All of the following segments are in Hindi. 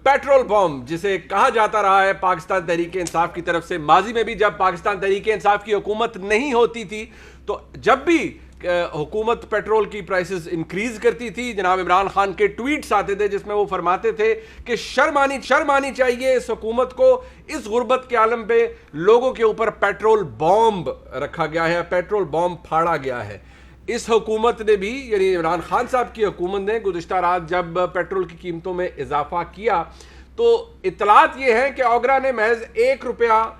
पेट्रोल बॉम्ब जिसे कहा जाता रहा है पाकिस्तान तहरीक इंसाफ की तरफ से, माजी में भी जब पाकिस्तान तहरीक इंसाफ की हुकूमत नहीं होती थी तो जब भी हुकूमत पेट्रोल की प्राइसेस इंक्रीज करती थी, जनाब इमरान खान के ट्वीट्स आते थे जिसमें वो फरमाते थे कि शर्म आनी चाहिए इस हुकूमत को, इस गुर्बत के आलम पे लोगों के ऊपर पेट्रोल बॉम्ब रखा गया है, पेट्रोल बॉम्ब फाड़ा गया है। इस हुकूमत ने भी, यानी इमरान खान साहब की हुकूमत ने गुज़िश्ता रात जब पेट्रोल की कीमतों में इजाफा किया तो इतलात ये है कि ओगरा ने महज ₹1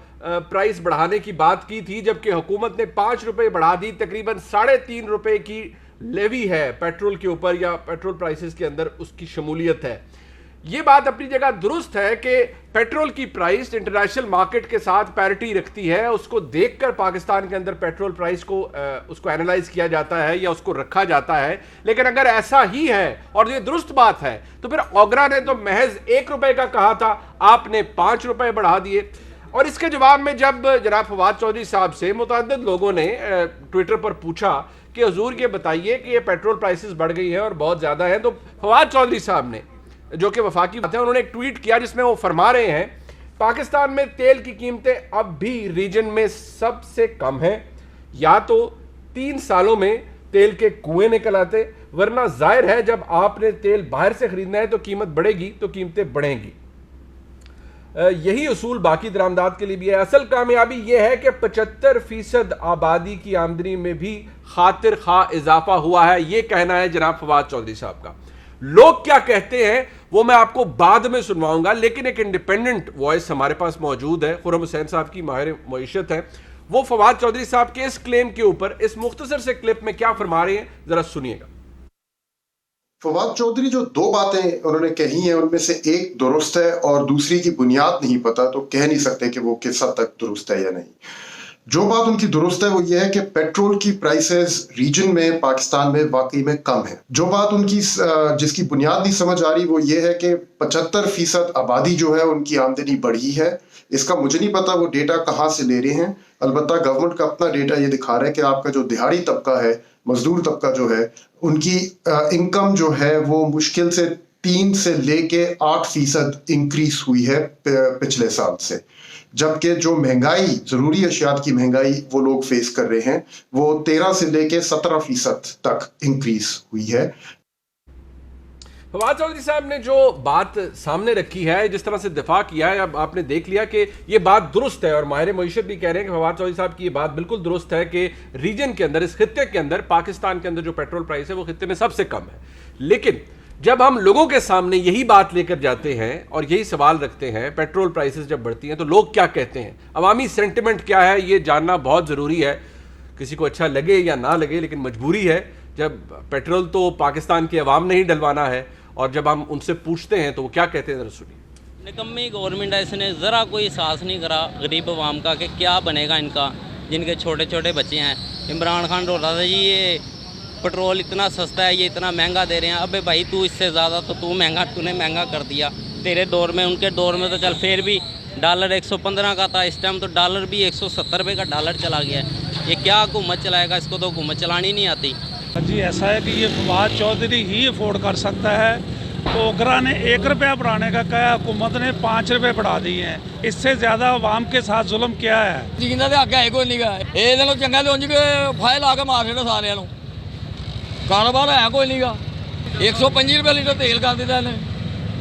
प्राइस बढ़ाने की बात की थी, जबकि हुकूमत ने ₹5 बढ़ा दी। तकरीबन ₹3.5 की लेवी है पेट्रोल के ऊपर, या पेट्रोल प्राइसेस के अंदर उसकी शमूलियत है। ये बात अपनी जगह दुरुस्त है कि पेट्रोल की प्राइस इंटरनेशनल मार्केट के साथ पैरिटी रखती है, उसको देखकर पाकिस्तान के अंदर पेट्रोल प्राइस को उसको एनालाइज किया जाता है या उसको रखा जाता है। लेकिन अगर ऐसा ही है और ये दुरुस्त बात है तो फिर ओगरा ने तो महज ₹1 का कहा था, आपने ₹5 बढ़ा दिए। और इसके जवाब में जब जनाब फवाद चौधरी साहब से मुतअद्दिद लोगों ने ट्विटर पर पूछा कि हुजूर ये बताइए कि ये पेट्रोल प्राइसेस बढ़ गई है और बहुत ज़्यादा है, तो फवाद चौधरी साहब ने, जो कि वफाकी बात है, उन्होंने एक ट्वीट किया जिसमें वो फरमा रहे हैं पाकिस्तान में तेल की कीमतें अब भी रीजन में सबसे कम हैं, या तो 3 सालों में तेल के कुएं निकल आते, वरना जाहिर है जब आपने तेल बाहर से खरीदना है तो कीमत बढ़ेगी तो कीमतें बढ़ेंगी। यही उसूल बाकी दरामदात के लिए भी है। असल कामयाबी यह है कि 75% आबादी की आमदनी में भी खातिर खा इजाफा हुआ है, यह कहना है जनाब फवाद चौधरी साहब का। लोग क्या कहते हैं वो मैं आपको बाद में सुनवाऊंगा, लेकिन एक इंडिपेंडेंट वॉइस हमारे पास मौजूद है, खुर्रम हुसैन साहब की माहिर मईशत है, वो फवाद चौधरी साहब के इस क्लेम के ऊपर इस मुख्तसर से क्लिप में क्या फरमा रहे हैं, जरा सुनिएगा। फवाद चौधरी जो 2 बातें उन्होंने कही हैं उनमें से एक दुरुस्त है और दूसरी की बुनियाद नहीं पता, तो कह नहीं सकते कि वो किस हद तक दुरुस्त है या नहीं। जो बात उनकी दुरुस्त है वो ये है कि पेट्रोल की प्राइसेस रीजन में पाकिस्तान में वाकई में कम है। जो बात उनकी जिसकी बुनियाद नहीं समझ आ रही वो ये है कि 75% आबादी जो है उनकी आमदनी बढ़ी है। इसका मुझे नहीं पता वो डेटा कहाँ से ले रहे हैं, अलबत्ता गवर्नमेंट का अपना डेटा ये दिखा रहा है कि आपका जो दिहाड़ी तबका है, मजदूर तबका जो है, उनकी इनकम जो है वो मुश्किल से 3 से लेके 8% इंक्रीज हुई है पिछले साल से, जबकि जो महंगाई, जरूरी अशियात की महंगाई वो लोग फेस कर रहे हैं वो 13 से लेके 17% तक इंक्रीज हुई है। फवाद चौधरी साहब ने जो बात सामने रखी है, जिस तरह से दिफा किया है, अब आपने देख लिया कि ये बात दुरुस्त है और माहिर मईशत भी कह रहे हैं कि फवाद चौधरी साहब की ये बात बिल्कुल दुरुस्त है कि रीजन के अंदर, इस खित्ते के अंदर, पाकिस्तान के अंदर जो पेट्रोल प्राइस है वो खित्ते में सबसे कम है। लेकिन जब हम लोगों के सामने यही बात लेकर जाते हैं और यही सवाल रखते हैं, पेट्रोल प्राइसेस जब बढ़ती हैं तो लोग क्या कहते हैं, अवामी सेंटिमेंट क्या है, ये जानना बहुत ज़रूरी है। किसी को अच्छा लगे या ना लगे, लेकिन मजबूरी है, जब पेट्रोल तो पाकिस्तान की अवाम ने ही डलवाना है, और जब हम उनसे पूछते हैं तो वो क्या कहते हैं, जरा सुनिए। निकम्मी गवर्नमेंट है, इसने ज़रा कोई एहसास नहीं करा गरीब अवाम का कि क्या बनेगा इनका, जिनके छोटे छोटे बच्चे हैं। इमरान खान रोता था जी ये पेट्रोल इतना सस्ता है, ये इतना महंगा दे रहे हैं। अबे भाई तू इससे ज़्यादा तो तूने महंगा कर दिया तेरे दौर में। उनके दौर में तो चल फिर भी डॉलर 115 का था, इस टाइम तो डॉलर भी 170 रुपये का डॉलर चला गया है। ये क्या हुकूमत चलाएगा, इसको तो हुकूमत चलानी नहीं आती। जी ऐसा है कि ये फवाद चौधरी ही अफोर्ड कर सकता है। ओगरा ने ₹1 बढ़ाने का कहा, हुकूमत ने ₹5 बढ़ा दिए हैं। इससे ज़्यादा अवाम के साथ जुल्म क्या है? जिंदा तो आगे है कोई नहीं गा, ये दिनों चंगा तो उंज के फाइल आके मार देना सारे ਨੂੰ। कारोबार है कोई नहीं गा। 125 रुपये लीटर तेल कर दिता इन्हें।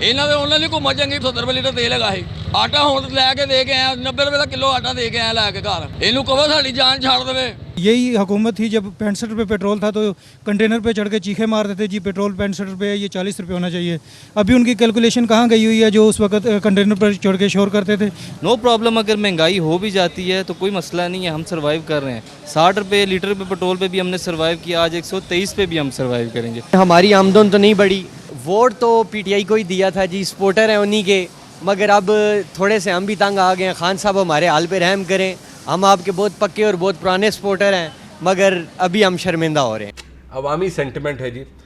इन्होंने उन्होंने नहीं घूमत चंगी 70 रुपये लीटर तेल है। आटा हूँ लैके दे के आया, 90 रुपये का किलो आटा दे के आया लैके घर। इनू कहो साड़ी जान छाड़ दे। यही हुकूमत थी जब 65 रुपये पेट्रोल था तो कंटेनर पे चढ़ के चीखे मारते थे, जी पेट्रोल 65 रुपये है, ये 40 रुपये होना चाहिए। अभी उनकी कैलकुलेशन कहाँ गई हुई है जो उस वक्त कंटेनर पर चढ़ के शोर करते थे। नो प्रॉब्लम, अगर महंगाई हो भी जाती है तो कोई मसला नहीं है, हम सर्वाइव कर रहे हैं। 60 रुपये लीटर पे पेट्रोल पे भी हमने सर्वाइव किया, आज 123 पे भी हम सर्वाइव करेंगे। हमारी आमदन तो नहीं बढ़ी, वोट तो PTI को ही दिया था जी, सपोर्टर हैं उन्हीं के, मगर अब थोड़े से हम भी तंग आ गए हैं। खान साहब हमारे हाल पे रहम करें, हम आपके बहुत पक्के और बहुत पुराने सपोर्टर हैं, मगर अभी हम शर्मिंदा हो रहे हैं। अवामी सेंटिमेंट है जी।